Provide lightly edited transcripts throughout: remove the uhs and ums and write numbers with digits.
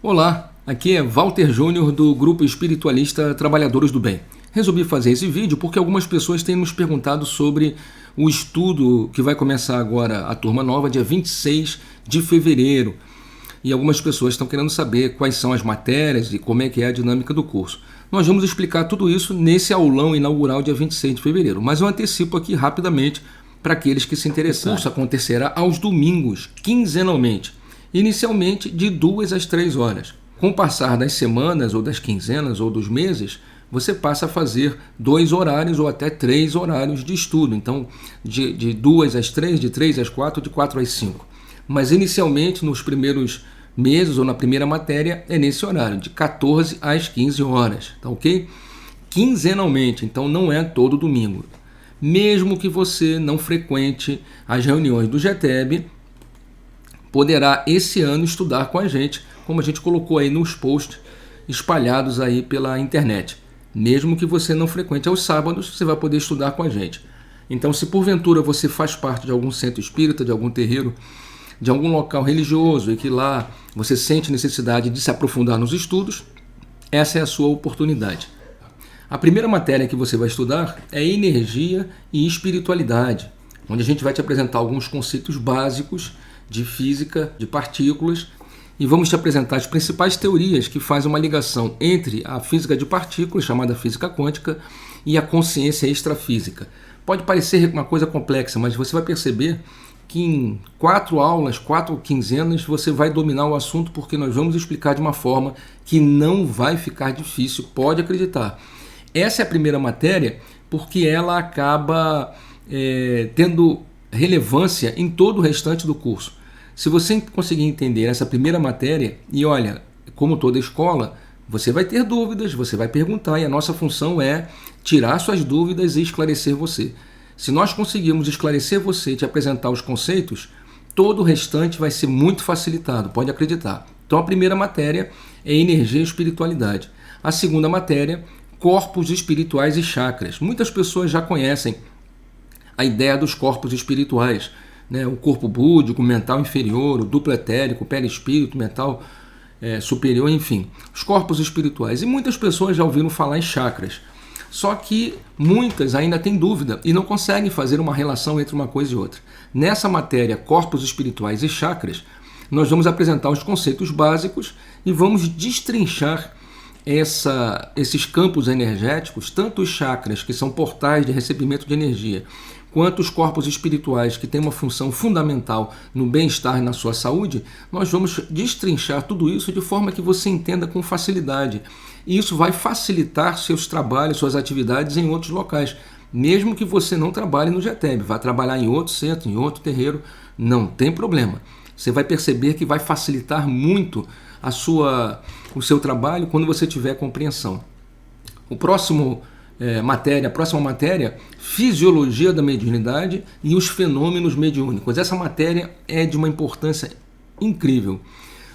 Olá, aqui é Walter Júnior do Grupo Espiritualista Trabalhadores do Bem. Resolvi fazer esse vídeo porque algumas pessoas têm nos perguntado sobre o estudo que vai começar agora, a turma nova, dia 26 de fevereiro. E algumas pessoas estão querendo saber quais são as matérias e como é que é a dinâmica do curso. Nós vamos explicar tudo isso nesse aulão inaugural dia 26 de fevereiro, mas eu antecipo aqui rapidamente para aqueles que se interessarem. O curso acontecerá aos domingos, quinzenalmente. Inicialmente de 2 às 3 horas. Com o passar das semanas, ou das quinzenas, ou dos meses, você passa a fazer 2 horários ou até 3 horários de estudo. Então, de 2 às 3, de 3 às 4, de 4 às 5. Mas inicialmente, nos primeiros meses ou na primeira matéria, é nesse horário, de 14 às 15 horas. Tá ok? Quinzenalmente, então não é todo domingo. Mesmo que você não frequente as reuniões do GETEB, poderá esse ano estudar com a gente, como a gente colocou aí nos posts espalhados aí pela internet. Mesmo que você não frequente aos sábados, você vai poder estudar com a gente. Então, se porventura você faz parte de algum centro espírita, de algum terreiro, de algum local religioso e que lá você sente necessidade de se aprofundar nos estudos, essa é a sua oportunidade. A primeira matéria que você vai estudar é energia e espiritualidade, onde a gente vai te apresentar alguns conceitos básicos de física, de partículas, e vamos te apresentar as principais teorias que fazem uma ligação entre a física de partículas, chamada física quântica, e a consciência extrafísica. Pode parecer uma coisa complexa, mas você vai perceber que em 4 aulas, 4 quinzenas, você vai dominar o assunto, porque nós vamos explicar de uma forma que não vai ficar difícil, pode acreditar. Essa é a primeira matéria porque ela acaba tendo relevância em todo o restante do curso. Se você conseguir entender essa primeira matéria, e olha, como toda escola, você vai ter dúvidas, você vai perguntar, e a nossa função é tirar suas dúvidas e esclarecer você. Se nós conseguirmos esclarecer você e te apresentar os conceitos, todo o restante vai ser muito facilitado, pode acreditar. Então a primeira matéria é energia e espiritualidade. A segunda matéria, corpos espirituais e chakras. Muitas pessoas já conhecem a ideia dos corpos espirituais, né? O corpo búdico, o mental inferior, o duplo etérico, o perispírito, o mental superior, enfim, os corpos espirituais. E muitas pessoas já ouviram falar em chakras, só que muitas ainda têm dúvida e não conseguem fazer uma relação entre uma coisa e outra. Nessa matéria, corpos espirituais e chakras, nós vamos apresentar os conceitos básicos e vamos destrinchar esses campos energéticos, tanto os chakras, que são portais de recebimento de energia, quanto os corpos espirituais, que têm uma função fundamental no bem-estar e na sua saúde. Nós vamos destrinchar tudo isso de forma que você entenda com facilidade. E isso vai facilitar seus trabalhos, suas atividades em outros locais. Mesmo que você não trabalhe no GETEB, vá trabalhar em outro centro, em outro terreiro, não tem problema. Você vai perceber que vai facilitar muito o seu trabalho quando você tiver compreensão. A próxima matéria, fisiologia da mediunidade e os fenômenos mediúnicos. Essa matéria é de uma importância incrível.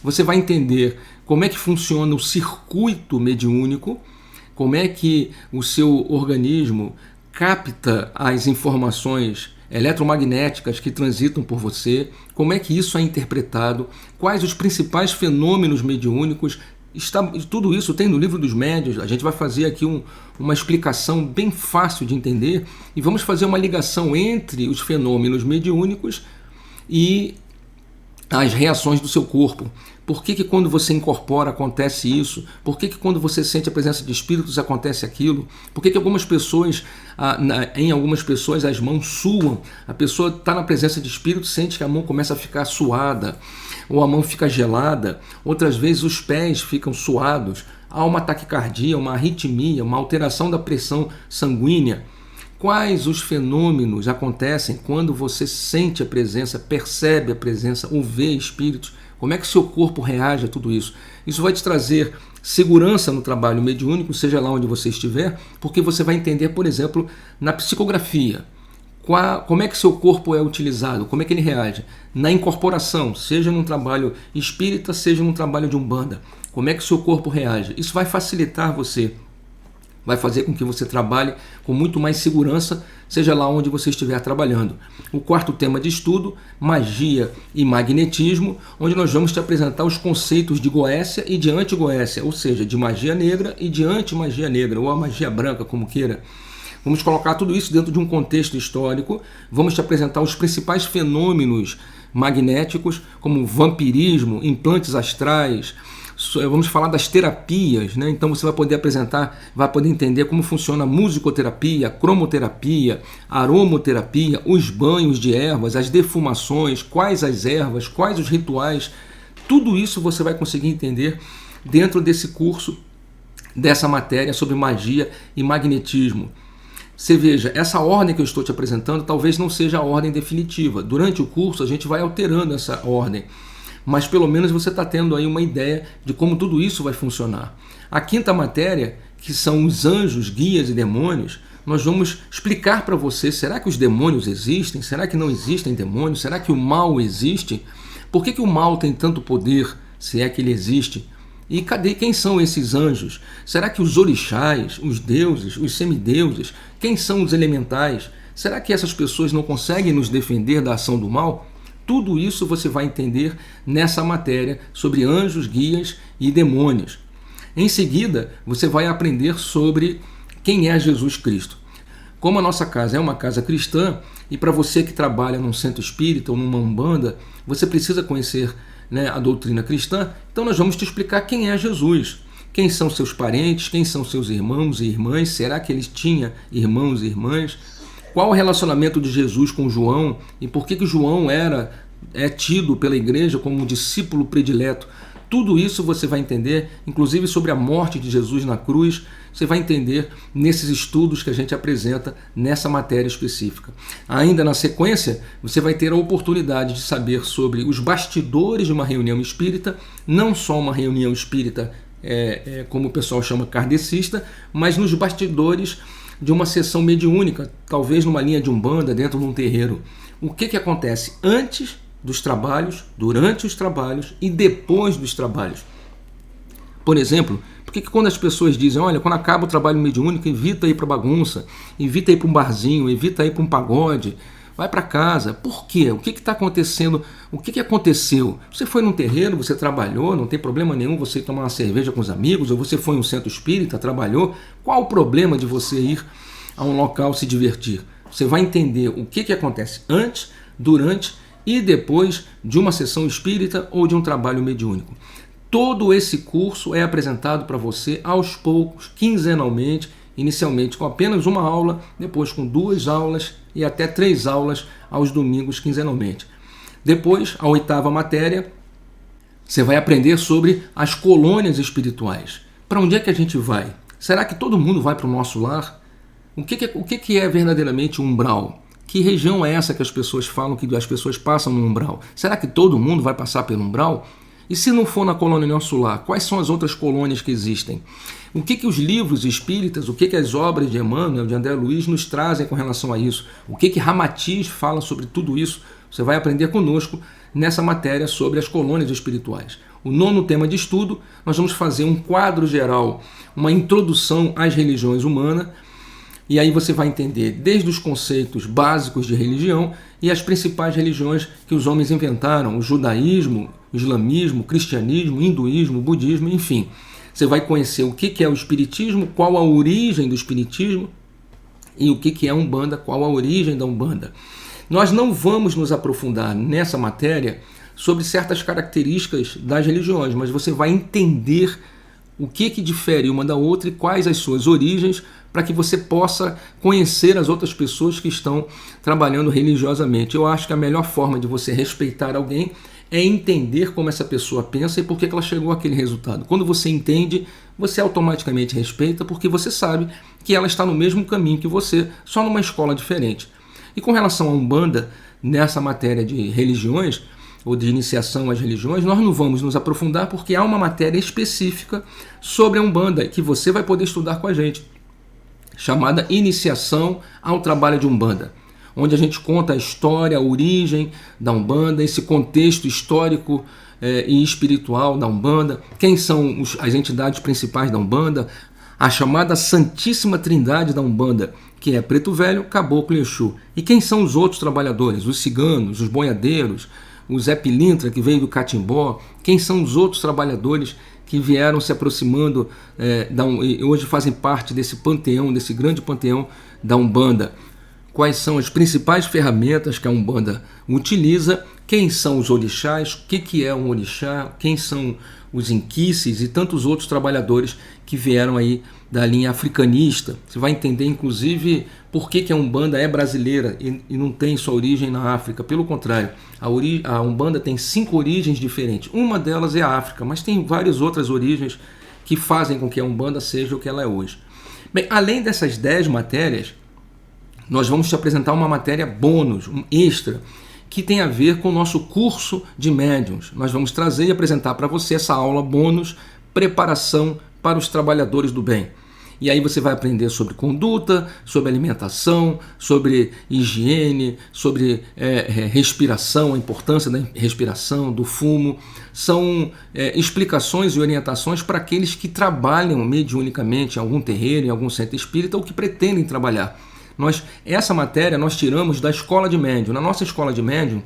Você vai entender como é que funciona o circuito mediúnico, como é que o seu organismo capta as informações eletromagnéticas que transitam por você, como é que isso é interpretado, quais os principais fenômenos mediúnicos. Tudo isso tem no Livro dos Médiuns. A gente vai fazer aqui uma explicação bem fácil de entender e vamos fazer uma ligação entre os fenômenos mediúnicos e as reações do seu corpo. Por que quando você incorpora acontece isso? Por que quando você sente a presença de espíritos acontece aquilo? Por que algumas pessoas, em algumas pessoas as mãos suam? A pessoa está na presença de espíritos, sente que a mão começa a ficar suada, ou a mão fica gelada. Outras vezes os pés ficam suados. Há uma taquicardia, uma arritmia, uma alteração da pressão sanguínea. Quais os fenômenos acontecem quando você sente a presença, percebe a presença ou vê espíritos? Como é que o seu corpo reage a tudo isso? Isso vai te trazer segurança no trabalho mediúnico, seja lá onde você estiver, porque você vai entender, por exemplo, na psicografia, como é que seu corpo é utilizado, como é que ele reage. Na incorporação, seja num trabalho espírita, seja num trabalho de umbanda, como é que o seu corpo reage. Isso vai facilitar você vai fazer com que você trabalhe com muito mais segurança, seja lá onde você estiver trabalhando. O quarto tema de estudo, magia e magnetismo, onde nós vamos te apresentar os conceitos de Goécia e de anti-Goécia, ou seja, de magia negra e de anti-magia negra, ou a magia branca, como queira. Vamos colocar tudo isso dentro de um contexto histórico, vamos te apresentar os principais fenômenos magnéticos, como vampirismo, implantes astrais. Vamos falar das terapias, né? Então você vai poder apresentar, vai poder entender como funciona a musicoterapia, a cromoterapia, a aromoterapia, os banhos de ervas, as defumações, quais as ervas, quais os rituais. Tudo isso você vai conseguir entender dentro desse curso, dessa matéria sobre magia e magnetismo. Você veja, essa ordem que eu estou te apresentando talvez não seja a ordem definitiva. Durante o curso a gente vai alterando essa ordem, mas pelo menos você está tendo aí uma ideia de como tudo isso vai funcionar. A quinta matéria, que são os anjos, guias e demônios, nós vamos explicar para você, será que os demônios existem? Será que não existem demônios? Será que o mal existe? Por que o mal tem tanto poder, se é que ele existe? E quem são esses anjos? Será que os orixás, os deuses, os semideuses, quem são os elementais? Será que essas pessoas não conseguem nos defender da ação do mal? Tudo isso você vai entender nessa matéria sobre anjos, guias e demônios. Em seguida, você vai aprender sobre quem é Jesus Cristo. Como a nossa casa é uma casa cristã, e para você que trabalha num centro espírita ou numa umbanda, você precisa conhecer, né, a doutrina cristã, então nós vamos te explicar quem é Jesus. Quem são seus parentes, quem são seus irmãos e irmãs, será que ele tinha irmãos e irmãs? Qual o relacionamento de Jesus com João e por que João é tido pela igreja como um discípulo predileto? Tudo isso você vai entender, inclusive sobre a morte de Jesus na cruz, você vai entender nesses estudos que a gente apresenta nessa matéria específica. Ainda na sequência, você vai ter a oportunidade de saber sobre os bastidores de uma reunião espírita, não só uma reunião espírita, como o pessoal chama kardecista, mas nos bastidores de uma sessão mediúnica, talvez numa linha de umbanda, dentro de um terreiro. O que acontece antes dos trabalhos, durante os trabalhos e depois dos trabalhos? Por exemplo, por que quando as pessoas dizem, olha, quando acaba o trabalho mediúnico, evita ir para bagunça, evita ir para um barzinho, evita ir para um pagode, vai para casa? Por quê? O que está acontecendo? O que aconteceu? Você foi num terreiro, você trabalhou, não tem problema nenhum você ir tomar uma cerveja com os amigos, ou você foi em um centro espírita, trabalhou. Qual o problema de você ir a um local se divertir? Você vai entender o que acontece antes, durante e depois de uma sessão espírita ou de um trabalho mediúnico. Todo esse curso é apresentado para você aos poucos, quinzenalmente, inicialmente com apenas uma aula, depois com 2 aulas e até 3 aulas aos domingos quinzenalmente. Depois, a 8ª matéria, você vai aprender sobre as colônias espirituais. Para onde é que a gente vai? Será que todo mundo vai para o nosso lar? O que é verdadeiramente um umbral? Que região é essa que as pessoas falam que as pessoas passam no umbral? Será que todo mundo vai passar pelo umbral? E se não for na colônia Nosso Lar, quais são as outras colônias que existem? O que os livros espíritas, o que as obras de Emmanuel, de André Luiz, nos trazem com relação a isso? O que Ramatiz fala sobre tudo isso? Você vai aprender conosco nessa matéria sobre as colônias espirituais. O 9º tema de estudo, nós vamos fazer um quadro geral, uma introdução às religiões humanas, e aí você vai entender desde os conceitos básicos de religião e as principais religiões que os homens inventaram, o judaísmo, o islamismo, o cristianismo, o hinduísmo, o budismo, enfim. Você vai conhecer o que é o espiritismo, qual a origem do espiritismo e o que é a Umbanda, qual a origem da Umbanda. Nós não vamos nos aprofundar nessa matéria sobre certas características das religiões, mas você vai entender o que difere uma da outra e quais as suas origens, para que você possa conhecer as outras pessoas que estão trabalhando religiosamente. Eu acho que a melhor forma de você respeitar alguém é entender como essa pessoa pensa e por que ela chegou àquele resultado. Quando você entende, você automaticamente respeita, porque você sabe que ela está no mesmo caminho que você, só numa escola diferente. E com relação à Umbanda, nessa matéria de religiões, ou de iniciação às religiões, nós não vamos nos aprofundar porque há uma matéria específica sobre a Umbanda que você vai poder estudar com a gente, chamada Iniciação ao Trabalho de Umbanda, onde a gente conta a história, a origem da Umbanda, esse contexto histórico e espiritual da Umbanda, quem são as entidades principais da Umbanda, a chamada Santíssima Trindade da Umbanda, que é Preto Velho, Caboclo e Exu. E quem são os outros trabalhadores? Os ciganos, os boiadeiros, o Zé Pilintra, que veio do Catimbó. Quem são os outros trabalhadores que vieram se aproximando e hoje fazem parte desse panteão, desse grande panteão da Umbanda? Quais são as principais ferramentas que a Umbanda utiliza? Quem são os orixás? O que é um orixá? Quem são os inquices e tantos outros trabalhadores que vieram aí da linha africanista? Você vai entender, inclusive, por que a Umbanda é brasileira e não tem sua origem na África. Pelo contrário, a Umbanda tem 5 origens diferentes. Uma delas é a África, mas tem várias outras origens que fazem com que a Umbanda seja o que ela é hoje. Bem, além dessas 10 matérias, nós vamos te apresentar uma matéria bônus, um extra, que tem a ver com o nosso curso de médiuns. Nós vamos trazer e apresentar para você essa aula bônus, preparação para os trabalhadores do bem. E aí você vai aprender sobre conduta, sobre alimentação, sobre higiene, sobre respiração, a importância da respiração, do fumo. São explicações e orientações para aqueles que trabalham mediunicamente em algum terreiro, em algum centro espírita ou que pretendem trabalhar. Essa matéria nós tiramos da escola de médium. Na nossa escola de médium,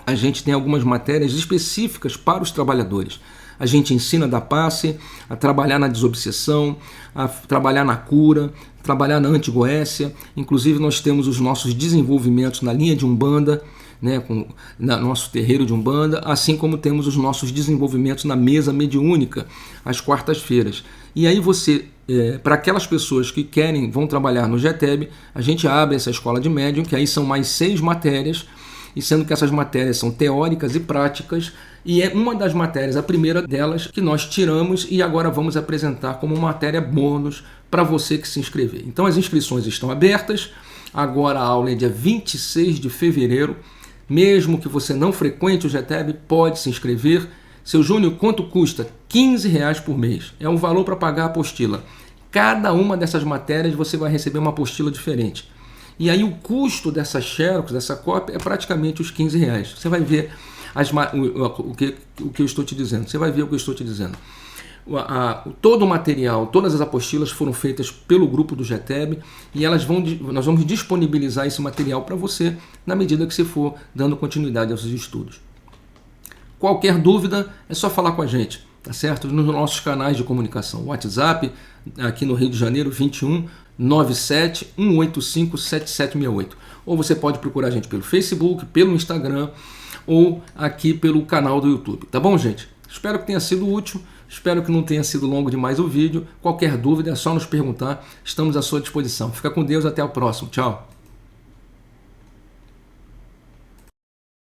a gente tem algumas matérias específicas para os trabalhadores. A gente ensina a dar passe, a trabalhar na desobsessão, a trabalhar na cura, trabalhar na antigoécia. Inclusive nós temos os nossos desenvolvimentos na linha de Umbanda, no nosso terreiro de Umbanda, assim como temos os nossos desenvolvimentos na mesa mediúnica, às quartas-feiras. E aí para aquelas pessoas que vão trabalhar no GETEB, a gente abre essa escola de médium, que aí são mais 6 matérias, e sendo que essas matérias são teóricas e práticas, e é uma das matérias, a primeira delas, que nós tiramos e agora vamos apresentar como matéria bônus para você que se inscrever. Então as inscrições estão abertas, agora a aula é dia 26 de fevereiro, mesmo que você não frequente o GETEB, pode se inscrever. Seu Júnior, quanto custa? R$15 por mês. É o valor para pagar a apostila. Cada uma dessas matérias você vai receber uma apostila diferente. E aí o custo dessa xerox, dessa cópia, é praticamente os R$15. Você vai ver o que eu estou te dizendo. Você vai ver o que eu estou te dizendo. Todo o material, todas as apostilas foram feitas pelo grupo do GETEB e nós vamos disponibilizar esse material para você na medida que você for dando continuidade aos seus estudos. Qualquer dúvida é só falar com a gente, tá certo? Nos nossos canais de comunicação, WhatsApp, aqui no Rio de Janeiro, 21 97 185 7768. Ou você pode procurar a gente pelo Facebook, pelo Instagram ou aqui pelo canal do YouTube. Tá bom, gente? Espero que tenha sido útil, espero que não tenha sido longo demais o vídeo. Qualquer dúvida é só nos perguntar, estamos à sua disposição. Fica com Deus, até o próximo. Tchau!